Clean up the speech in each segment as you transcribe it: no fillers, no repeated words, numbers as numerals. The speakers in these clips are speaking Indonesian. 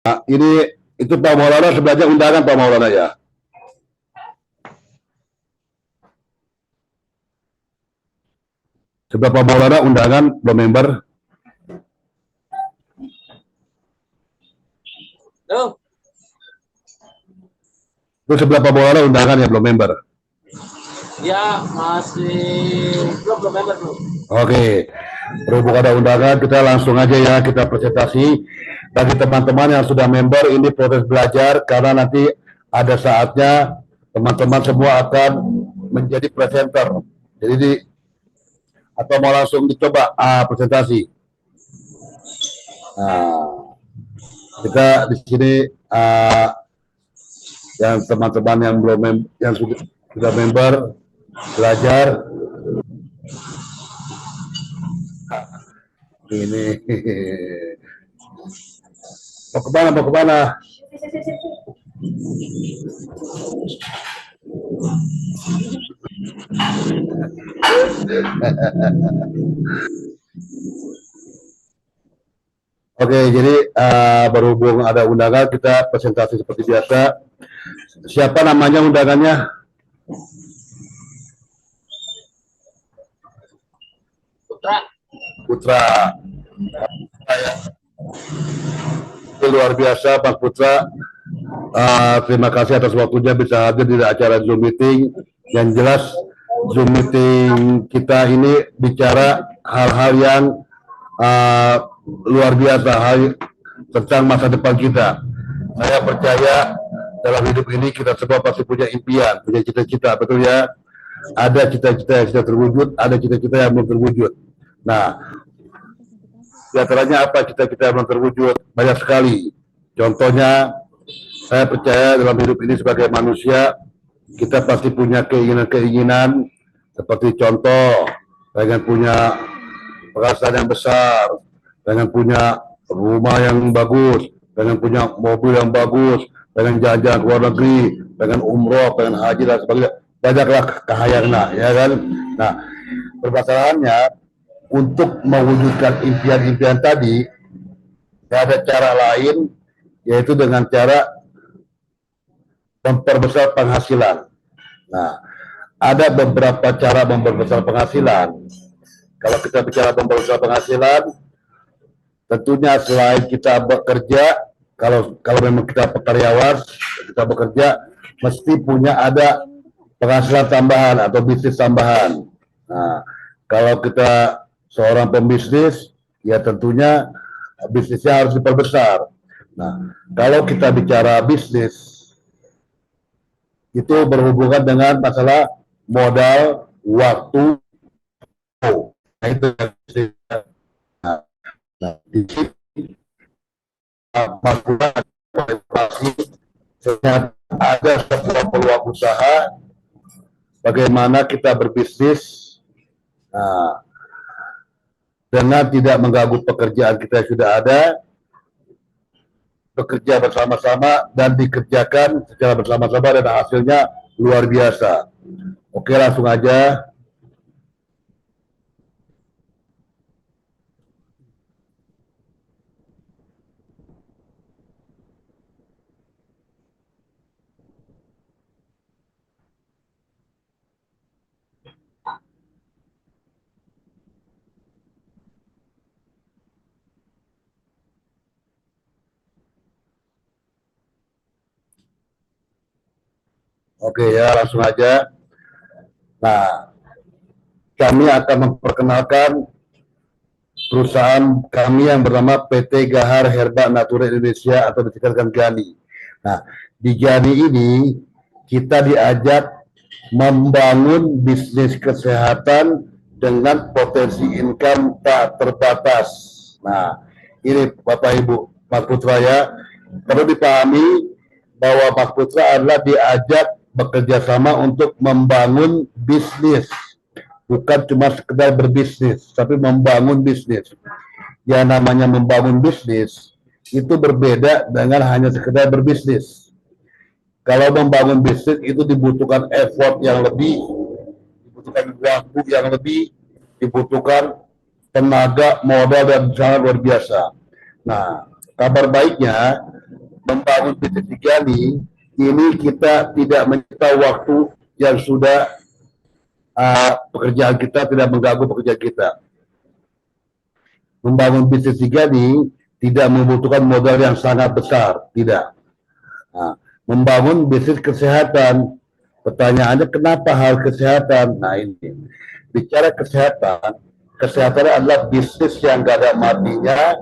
Nah, ini itu Pak Maulana sebenarnya undangan Pak Maulana ya. Sebelah Pak Maulana undangan belum member. Halo. Itu sebelah Pak Maulana undangan ya belum member. Ya masih belum member belum. Oke, berhubung ada undangan kita langsung aja ya kita presentasi. Bagi teman-teman yang sudah member ini proses belajar karena nanti ada saatnya teman-teman semua akan menjadi presenter. Jadi atau mau langsung dicoba presentasi. Nah, kita di sini yang teman-teman yang belum yang sudah member belajar ini mau kemana Oke, jadi berhubung ada undangan kita presentasi seperti biasa. Siapa namanya undangannya? Putra. Luar biasa Pak Putra. Terima kasih atas waktunya bisa hadir di acara Zoom meeting. Yang jelas Zoom meeting kita ini bicara hal-hal yang luar biasa, hal tentang masa depan kita. Saya percaya dalam hidup ini kita semua pasti punya impian, punya cita-cita, betul ya? Ada cita-cita yang sudah terwujud, ada cita-cita yang belum terwujud. Nah, di antaranya apa cita-cita yang belum terwujud? Banyak sekali. Contohnya, saya percaya dalam hidup ini sebagai manusia, kita pasti punya keinginan-keinginan, seperti contoh, pengen punya penghasilan yang besar, pengen punya rumah yang bagus, pengen punya mobil yang bagus, pengen jalan-jalan ke luar negeri, pengen umroh, pengen haji dan sebagainya. Banyaklah kehayangan, ya kan? Nah, permasalahannya untuk mewujudkan impian-impian tadi, ada cara lain, yaitu dengan cara memperbesar penghasilan. Nah, ada beberapa cara memperbesar penghasilan. Kalau kita bicara memperbesar penghasilan, tentunya selain kita bekerja, kalau memang kita karyawan, kita bekerja, mesti punya ada penghasilan tambahan atau bisnis tambahan. Nah, kalau kita seorang pembisnis, ya tentunya bisnisnya harus diperbesar. Nah, kalau kita bicara bisnis, itu berhubungan dengan masalah modal, waktu, nah itu nah, di sini ada sebuah peluang usaha bagaimana kita berbisnis dengan tidak mengganggu pekerjaan kita yang sudah ada, bekerja bersama-sama dan dikerjakan secara bersama-sama dan hasilnya luar biasa. Oke, langsung aja. Oke ya, langsung aja. Nah, kami akan memperkenalkan perusahaan kami yang bernama PT Gahar Herba Natura Indonesia atau disingkatkan GANI. Nah, di GANI ini kita diajak membangun bisnis kesehatan dengan potensi income tak terbatas. Nah, ini Bapak Ibu, Pak Putra ya, perlu dipahami bahwa Pak Putra adalah diajak bekerja sama untuk membangun bisnis, bukan cuma sekedar berbisnis, tapi membangun bisnis. Yang namanya membangun bisnis itu berbeda dengan hanya sekedar berbisnis. Kalau membangun bisnis itu dibutuhkan effort yang lebih, dibutuhkan waktu yang lebih, dibutuhkan tenaga, modal dan sangat luar biasa. Nah, kabar baiknya membangun PT Gali ini kita tidak menyita waktu yang sudah pekerjaan kita, tidak mengganggu pekerjaan kita. Membangun bisnis Gali tidak membutuhkan modal yang sangat besar, tidak. Membangun bisnis kesehatan, pertanyaannya kenapa hal kesehatan? Nah ini, bicara kesehatan, kesehatan adalah bisnis yang gak ada matinya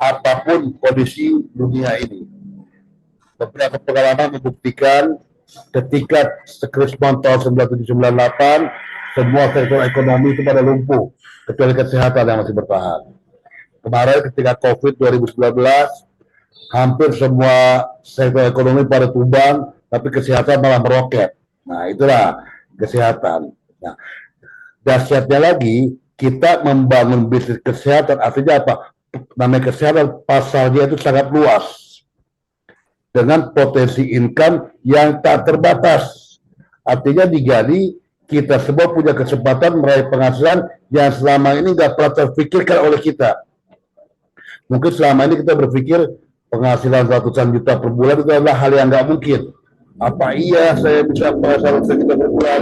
apapun kondisi dunia ini. Beberapa pengalaman membuktikan ketika Krismon tahun 1998 semua sektor ekonomi itu pada lumpuh kecuali kesehatan yang masih bertahan. Kemarin ketika COVID 2019 hampir semua sektor ekonomi pada tumbang, tapi kesehatan malah meroket. Nah itulah kesehatan. Nah, dahsyatnya lagi kita membangun bisnis kesehatan, artinya apa? Namanya kesehatan, pasarnya itu sangat luas dengan potensi income yang tak terbatas. Artinya di Gali kita semua punya kesempatan meraih penghasilan yang selama ini nggak pernah terpikirkan oleh kita. Mungkin selama ini kita berpikir penghasilan ratusan juta per bulan itu adalah hal yang nggak mungkin. Apa iya saya bisa penghasilan ratusan juta per bulan?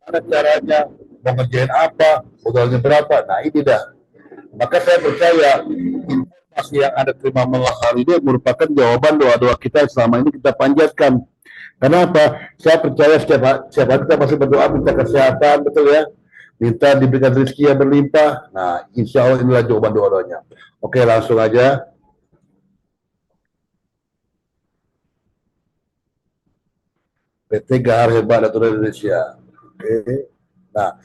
Mana caranya? Mau ngerjain apa? Modalnya berapa? Nah ini dah. Maka saya percaya informasi yang Anda terima malam hari ini merupakan jawaban doa-doa kita yang selama ini kita panjatkan. Kenapa? Saya percaya setiap hari kita masih berdoa minta kesehatan, betul ya? Minta diberikan rezeki yang berlimpah. Nah, insya Allah inilah jawaban doa-doanya. Oke, langsung aja. PT Gahar Herbal Natural Indonesia. Oke. Nah,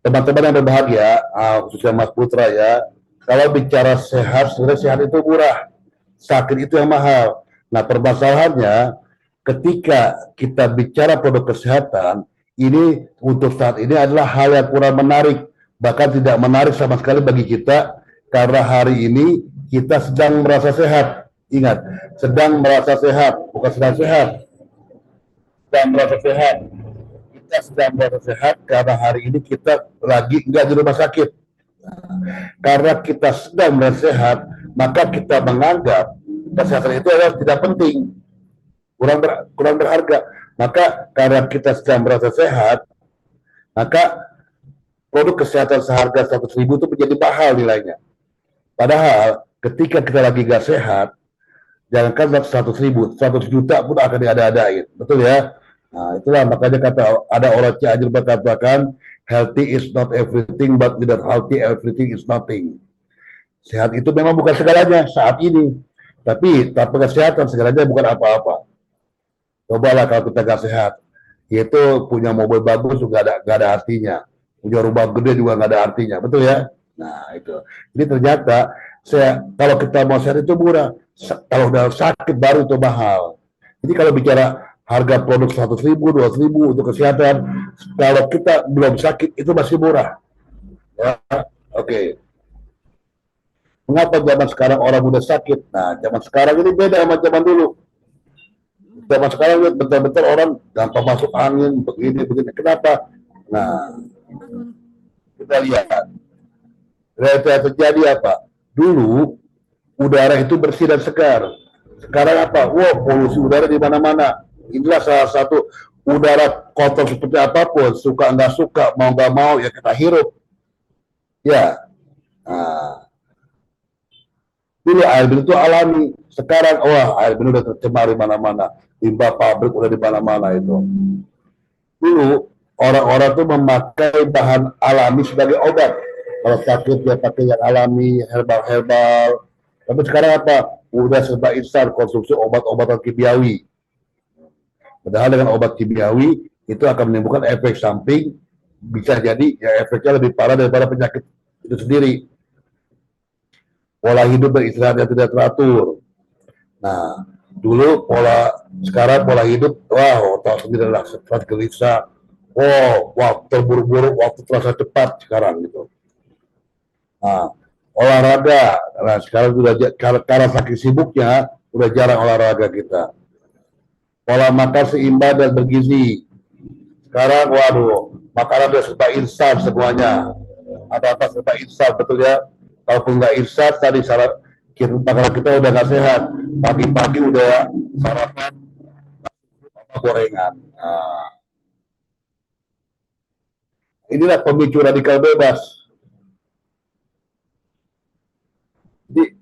teman-teman yang berbahagia, khususnya Mas Putra ya, kalau bicara sehat, sebenarnya sehat itu murah, sakit itu yang mahal. Nah, permasalahannya ketika kita bicara produk kesehatan, ini untuk saat ini adalah hal yang kurang menarik, bahkan tidak menarik sama sekali bagi kita, karena hari ini kita sedang merasa sehat. Ingat, sedang merasa sehat, bukan sedang sehat. Sedang merasa sehat. Kita sedang merasa sehat karena hari ini kita lagi nggak di rumah sakit. Karena kita sedang merasa sehat, maka kita menganggap kesehatan itu adalah tidak penting, kurang berharga. Maka karena kita sedang merasa sehat, maka produk kesehatan seharga 100.000 itu menjadi mahal nilainya. Padahal ketika kita lagi gak sehat, jangankan 100.000, 100 juta pun akan diada-adain, betul ya? Nah itulah makanya kata ada orang Cianjur berkatakan healthy is not everything, but without healthy everything is nothing. Sehat itu memang bukan segalanya saat ini, tapi tanpa kesehatan segalanya bukan apa-apa. Cobalah kalau kita gak sehat, itu punya mobil bagus juga gak ada artinya, punya rumah gede juga gak ada artinya, betul ya? Nah itu, jadi ternyata kalau kita mau sehat itu murah, kalau udah sakit baru itu mahal. Jadi kalau bicara harga produk 100.000, 200.000 untuk kesehatan, kalau kita belum sakit itu masih murah. Ya, oke. Mengapa zaman sekarang orang muda sakit? Nah, zaman sekarang ini beda sama zaman dulu. Zaman sekarang betul-betul orang gampang masuk angin, begini. Kenapa? Nah, kita lihat. Realita terjadi apa? Dulu udara itu bersih dan segar. Sekarang apa? Wah, polusi udara di mana-mana. Inilah salah satu udara kotor seperti apapun, suka nggak suka, mau nggak mau ya kita hirup. Ya. Nah, dulu air minum itu alami. Sekarang, wah air minum udah tercemar di mana-mana. Limbah pabrik udah di mana-mana itu. Dulu orang-orang tuh memakai bahan alami sebagai obat. Kalau sakit dia pakai yang alami, herbal-herbal. Tapi sekarang apa? Udah serba instan, konsumsi obat-obatan kimiawi. Padahal dengan obat kimiawi itu akan menimbulkan efek samping, bisa jadi ya efeknya lebih parah daripada penyakit itu sendiri. Pola hidup dan istirahat yang tidak teratur. Nah, dulu sekarang pola hidup, wow, tahu sendiri lah, stres gelisah, waktu terburu-buru, waktu terasa cepat sekarang gitu. Nah, olahraga, nah sekarang sudah karena saking sibuknya, udah jarang olahraga kita. Pola makan seimbang dan bergizi. Sekarang, waduh, makanan udah serba instan semuanya. Ada apa serba instan, betul ya? Kalaupun nggak instan, tadi Kalau kita udah nggak sehat, pagi-pagi udah sarapan gorengan. Nah, inilah pemicu radikal bebas. Jadi,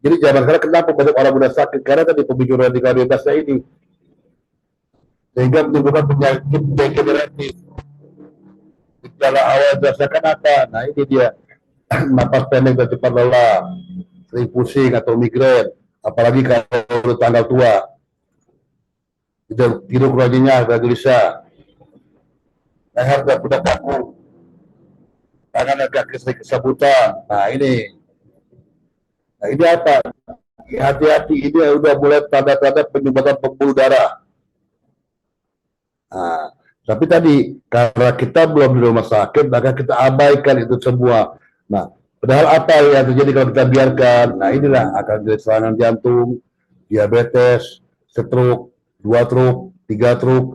jadi zaman sekarang kenapa banyak orang muda sakit? Karena tadi pemicu radikal bebasnya ini, sehingga menimbulkan penyakit degeneratif. Gejala awal dirasakan apa? Nah ini dia, napas pendek dan cepat lelah, sering pusing atau migrain, apalagi kalau udah tanggal tua, tidur kurangnya agak gelisah, leher dan mudah kaku, tangan agak kesabutan. Nah ini apa? Hati-hati, ini udah mulai tanda-tanda penyumbatan pembuluh darah. Nah, tapi tadi karena kita belum di rumah sakit, maka kita abaikan itu semua. Nah, padahal apa yang terjadi kalau kita biarkan? Nah, inilah akan jadi serangan jantung, diabetes, stroke, 2 stroke, 3 stroke.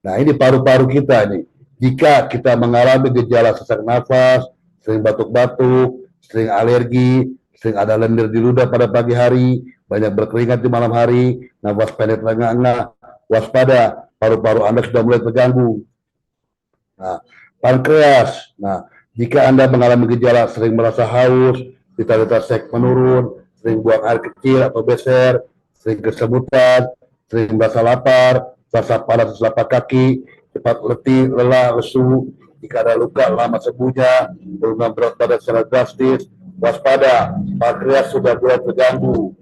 Nah, ini paru-paru kita nih. Jika kita mengalami gejala sesak nafas, sering batuk-batuk, sering alergi, sering ada lendir di ludah pada pagi hari, banyak berkeringat di malam hari, nafas pendek lengah-lengah, waspada, paru-paru Anda sudah mulai terganggu. Nah, pankreas. Nah, jika Anda mengalami gejala sering merasa haus, vitalitas seks menurun, sering buang air kecil atau beser, sering kesemutan, sering merasa lapar, rasa panas di telapak kaki, cepat letih, lelah, lesu, jika ada luka lama sembuhnya, penurunan berat badan secara drastis, waspada, pankreas sudah mulai terganggu.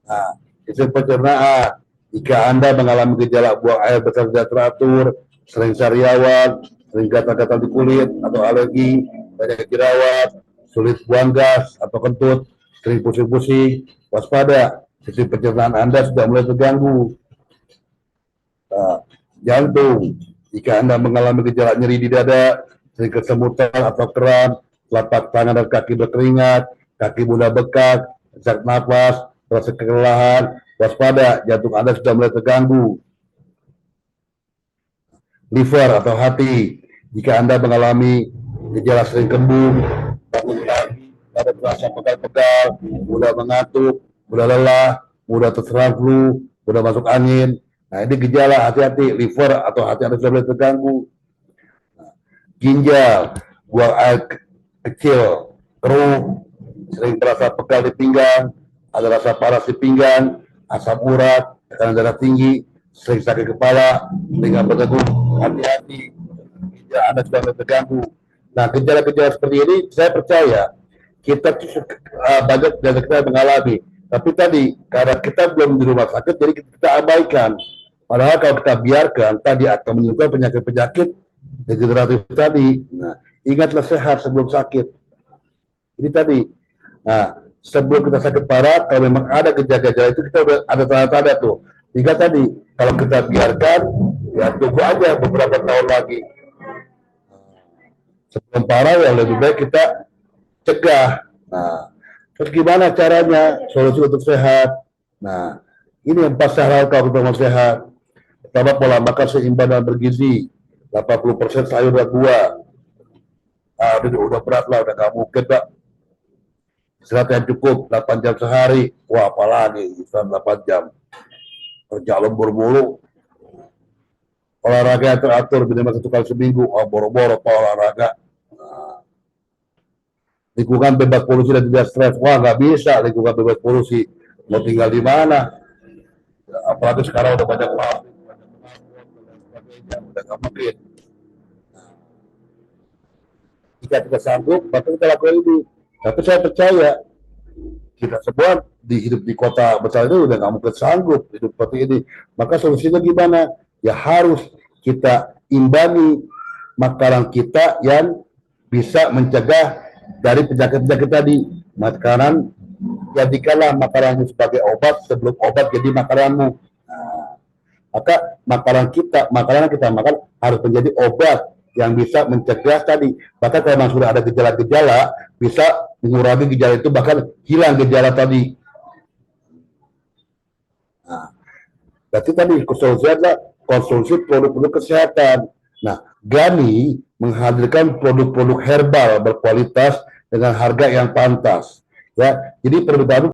Nah, sistem pencernaan. Jika Anda mengalami gejala buang air besar tidak teratur, sering sariawan, sering gatal-gatal di kulit atau alergi, banyak jerawat, sulit buang gas atau kentut, sering pusing-pusing, waspada, sistem pencernaan Anda sudah mulai terganggu. Nah, jantung. Jika Anda mengalami gejala nyeri di dada, sering kesemutan atau kram, telapak tangan dan kaki berkeringat, kaki mudah bengkak, sesak nafas, rasa kelelahan, waspada, jantung Anda sudah mulai terganggu. Liver atau hati. Jika Anda mengalami gejala sering kembung, bangun pagi, ada terasa pegal-pegal, mudah mengantuk, mudah lelah, mudah terserang flu, mudah masuk angin. Nah, ini gejala, hati-hati, liver atau hati Anda sudah mulai terganggu. Ginjal, buang air kecil, keruh, sering terasa pegal di pinggang, ada rasa panas di pinggang, asam urat, tekanan darah tinggi, sering sakit kepala, sering berdegup, hati-hati, ginjal Anda sudah mulai terganggu. Nah, gejala-gejala seperti ini, saya percaya kita banyak dari kita mengalami. Tapi tadi, karena kita belum di rumah sakit, jadi kita abaikan. Padahal kalau kita biarkan, tadi akan menimbulkan penyakit-penyakit degeneratif tadi. Nah, ingatlah sehat sebelum sakit. Ini tadi. Nah, sebelum kita sakit parah, kalau memang ada gejala-gejala itu kita udah ada tanda-tanda tuh. Jika tadi, kalau kita biarkan, ya tunggu aja beberapa tahun lagi. Sebelum parah, ya lebih baik kita cegah. Nah, terus gimana caranya? Solusi untuk sehat. Nah, ini 4 hal kalau kita mau sehat. Pertama, pola makan seimbang dan bergizi. 80% sayur dan buah. Udah berat lah, udah gak mungkin, Pak. Istirahat yang cukup, 8 jam sehari. Wah, apalagi istirahat 8 jam. Kerja lembur mulu. Olahraga yang teratur, minimal 1 kali seminggu. Boro-boro olahraga. Lingkungan bebas polusi dan tidak stres. Wah, nggak bisa lingkungan bebas polusi. Mau tinggal di mana? Apalagi sekarang udah banyak pabrik, udah nggak mungkin. Jika kita sanggup, maka kita lakukan ini. Tapi saya percaya kita semua hidup di kota besar itu udah nggak mungkin sanggup hidup seperti ini. Maka solusinya gimana? Ya harus kita imbangi makanan kita yang bisa mencegah dari penyakit-penyakit tadi. Makanan, jadikanlah makananmu sebagai obat sebelum obat jadi makananmu. Nah, maka makanan kita makan harus menjadi obat yang bisa mencegah tadi. Bahkan kalau memang sudah ada gejala-gejala, bisa mengurangi gejala itu, bahkan hilang gejala tadi. Nah, berarti tadi konsumsi adalah konsumsi produk-produk kesehatan. Nah, Gani menghadirkan produk-produk herbal berkualitas dengan harga yang pantas. Ya, jadi produk baru